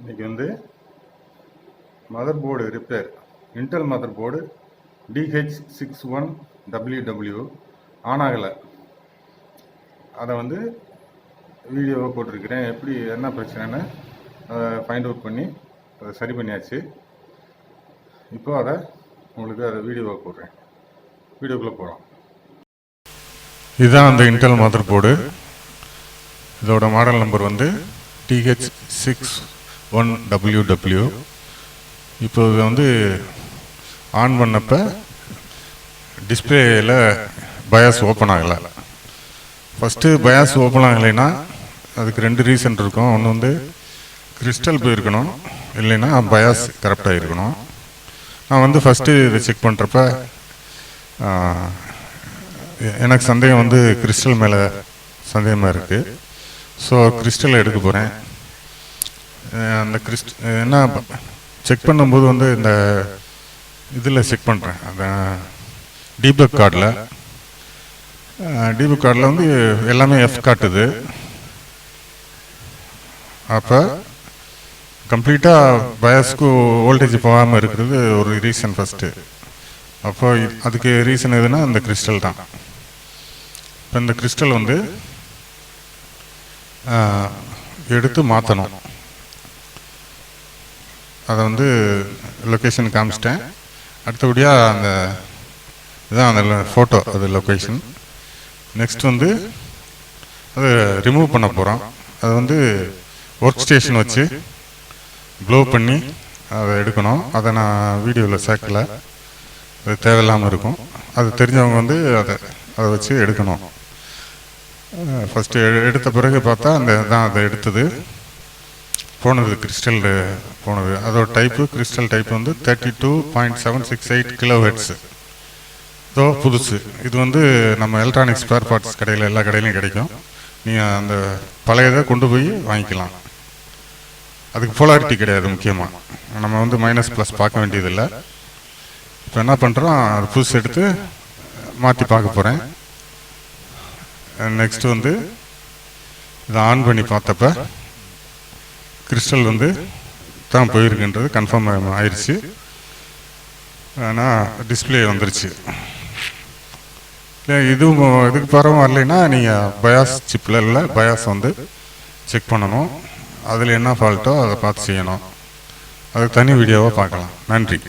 இன்றைக்கி வந்து mother board repair, Intel mother board DH61WW on ஆகலை. அதை வந்து வீடியோவை போட்டிருக்கிறேன். எப்படி என்ன பிரச்சனைன்னு அதை ஃபைண்ட் அவுட் பண்ணி அதை சரி பண்ணியாச்சு. இப்போ அதை உங்களுக்கு அதை வீடியோவை போடுறேன். வீடியோக்குள்ளே போகலாம். இதுதான் அந்த இன்டெல் மதர் போர்டு. இதோட மாடல் நம்பர் வந்து DH61WW. இப்போ இதை வந்து ஆன் பண்ணப்போ டிஸ்பிளேயில் பயாஸ் ஓப்பன் ஆகலை. ஃபஸ்ட்டு பயாஸ் ஓப்பன் ஆகலைன்னா அதுக்கு ரெண்டு ரீசன் இருக்கும். ஒன்று வந்து கிறிஸ்டல் போயிருக்கணும், இல்லைன்னா பயாஸ் கரெக்டாக இருக்கணும். நான் வந்து ஃபஸ்ட்டு இதை செக் பண்ணுறப்ப எனக்கு சந்தேகம் வந்து கிறிஸ்டல் மேலே சந்தேகமாக இருக்குது. ஸோ கிறிஸ்டலை எடுக்க போகிறேன். அந்த என்ன செக் பண்ணும்போது வந்து இந்த இதில் செக் பண்ணுறேன், அந்த டீபக் கார்டில் வந்து எல்லாமே F காட்டுது. அப்போ கம்ப்ளீட்டாக பயாஸ்க்கு வோல்டேஜ் போகாமல் இருக்கிறது ஒரு ரீசன் ஃபஸ்ட்டு. அப்போ அதுக்கு ரீசன் எதுனா இந்த கிறிஸ்டல் தான். இப்போ இந்த கிறிஸ்டல் வந்து எடுத்து மாற்றணும். அதை வந்து லொக்கேஷன் காமிச்சிட்டேன். அடுத்தபடியாக அந்த இதுதான் அந்த ஃபோட்டோ, அது லொக்கேஷன். நெக்ஸ்ட் வந்து அதை ரிமூவ் பண்ண போகிறோம். அது வந்து ஒர்க் ஸ்டேஷன் வச்சு க்ளோ பண்ணி அதை எடுக்கணும். அதை நான் வீடியோவில் சேர்க்கலை, அது தேவையில்லாமல் இருக்கும். அது தெரிஞ்சவங்க வந்து அதை வச்சு எடுக்கணும். ஃபஸ்ட்டு எடுத்த பிறகு பார்த்தா அந்த தான் அதை எடுத்தது போனது, கிறிஸ்டல் போனது. அதோட டைப்பு, கிறிஸ்டல் டைப் வந்து 32.768 kHz. இதோ புதுசு. இது வந்து நம்ம எலக்ட்ரானிக்ஸ் ஸ்பேர் பார்ட்ஸ் கடையில் எல்லா கடையிலையும் கிடைக்கும். நீங்கள் அந்த பழையதை கொண்டு போய் வாங்கிக்கலாம். அதுக்கு போலாரிட்டி கிடையாது. முக்கியமாக நம்ம வந்து மைனஸ் ப்ளஸ் பார்க்க வேண்டியதில்லை. இப்போ என்ன பண்ணுறோம், அது புதுசு எடுத்து மாற்றி பார்க்க போகிறேன். நெக்ஸ்ட்டு வந்து இதை ஆன் பண்ணி பார்த்தப்ப கிறிஸ்டல் வந்து தான் போயிருக்குன்றது கன்ஃபார்ம் ஆயிடுச்சு. ஆனால் டிஸ்பிளே வந்துருச்சு. இல்லை இதுக்கு பரவாயில்ல வரலைன்னா நீங்கள் பயாஸ் சிப்பில் இல்லை பயாஸ் வந்து செக் பண்ணணும். அதில் என்ன ஃபால்ட்டோ அதை பார்த்து செய்யணும். அதுக்கு தனி வீடியோவாக பார்க்கலாம். நன்றி.